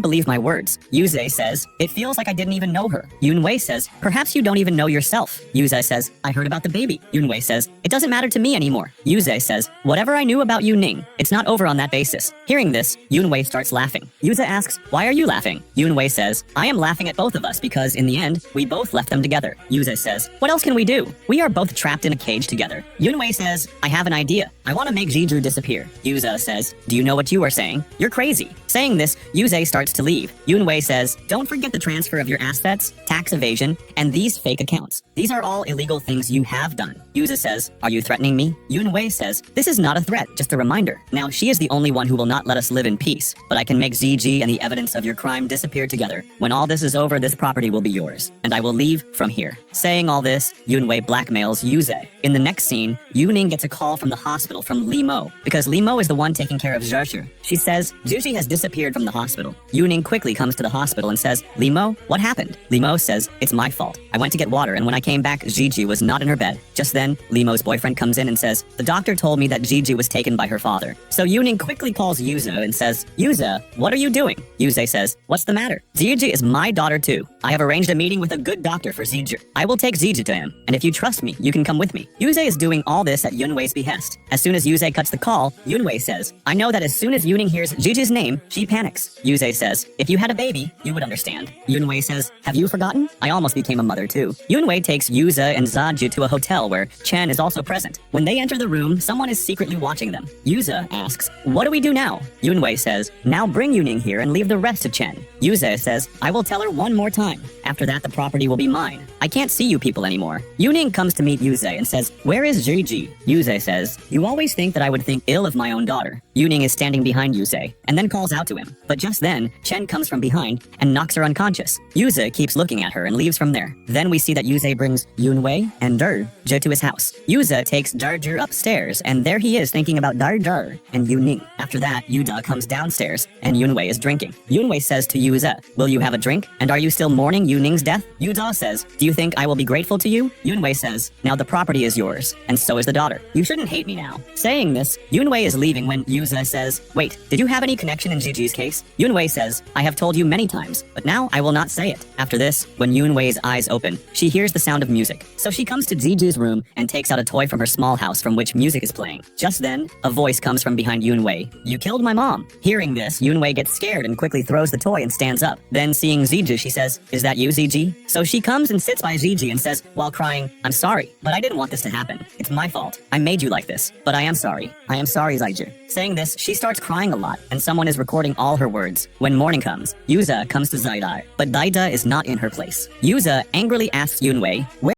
believe my words. Yuze says, it feels like I didn't even know her. Yunwei says, perhaps you don't even know yourself. Yuze says, I heard about the baby. Yunwei says, it doesn't matter to me anymore. Yuze says, whatever I knew about you, Ning, it's not over on that basis. Hearing this, Yunwei starts laughing. Yuze asks, why are you laughing? Yunwei says, I am laughing at both of us because in the end, we both left them together. Yuze says, what else can we do? We are both trapped in a cage together. Yunwei says, I have an idea. I want to make Jiju disappear. Yuze says, do you know what you are saying? You're crazy. Saying this, Yuze starts to leave. Yunwei says, don't forget the transfer of your assets, tax evasion, and these fake accounts. These are all illegal things you have done. Yuze says, are you threatening me? Yunwei says, this is not a threat, just a reminder. Now, she is the only one who will not let us live in peace, but I can make ZG and the evidence of your crime disappear together. When all this is over, this property will be yours, and I will leave from here. Saying all this, Yunwei blackmails Yuze. In the next scene, Yuning gets a call from the hospital from Limo, because Limo is the one taking care of Zherzhi. She says, Zherzhi has disappeared from the hospital. Yuning quickly comes to the hospital and says, Limo, what happened? Limo says, it's my fault. I went to get water, and when I came back, Gigi was not in her bed. Just then, Limo's boyfriend comes in and says, the doctor told me that Gigi was taken by her father. So Yuning quickly calls Yuze and says, Yuze, what are you doing? Yuze says, what's the matter? Gigi is my daughter too. I have arranged a meeting with a good doctor for Ziji. I will take Ziji to him, and if you trust me, you can come with me. Yuze is doing all this at Yunwei's behest. As soon as Yuze cuts the call, Yunwei says, I know that as soon as Yuning hears Gigi's name, she panics. Yuze says, if you had a baby, you would understand. Yunwei says, have you forgotten? I almost became a mother too. Yunwei takes Yuze and Zaju to a hotel where Chen is also present. When they enter the room, someone is secretly watching them. Yuze asks, what do we do now? Yunwei says, now bring Yuning here and leave the rest to Chen. Yuze says, I will tell her one more time. After that, the property will be mine. I can't see you people anymore. Yuning comes to meet Yuze and says, where is Gigi? Yuze says, you always think that I would think ill of my own daughter. Yuning is standing behind Yuze and then calls out to him. But just then, Chen comes from behind and knocks her unconscious. Yuze keeps looking at her and leaves from there. Then we see that Yuze brings Yunwei and Zhe to his house. Yuze takes Zhe upstairs, and there he is thinking about Zhe and Yuning. After that, Yuda comes downstairs and Yunwei is drinking. Yunwei says to Yuze, will you have a drink? And are you still mourning Yuning's death? Yuda says, do you think I will be grateful to you? Yunwei says, now the property is yours, and so is the daughter. You shouldn't hate me now. Saying this, Yunwei is leaving when Yuze says, wait, did you have any connection in Gigi's case? Yunwei says, I have told you many times, but now I will not say it. After this, when Yunwei's eyes open, she hears the sound of music. So she comes to Gigi's room and takes out a toy from her small house from which music is playing. Just then, a voice comes from behind Yunwei. You killed my mom. Hearing this, Yunwei gets scared and quickly throws the toy and stands up. Then seeing Ziji, she says, is that you, Ziji? So she comes and sits by Ziji and says, while crying, I'm sorry, but I didn't want this to happen. It's my fault. I made you like this, but I am sorry. I am sorry, Ziji. Saying this, she starts crying a lot, and someone is recording all her words. When morning comes, Yuze comes to Zaida, but Daida is not in her place. Yuze angrily asks Yunwei, where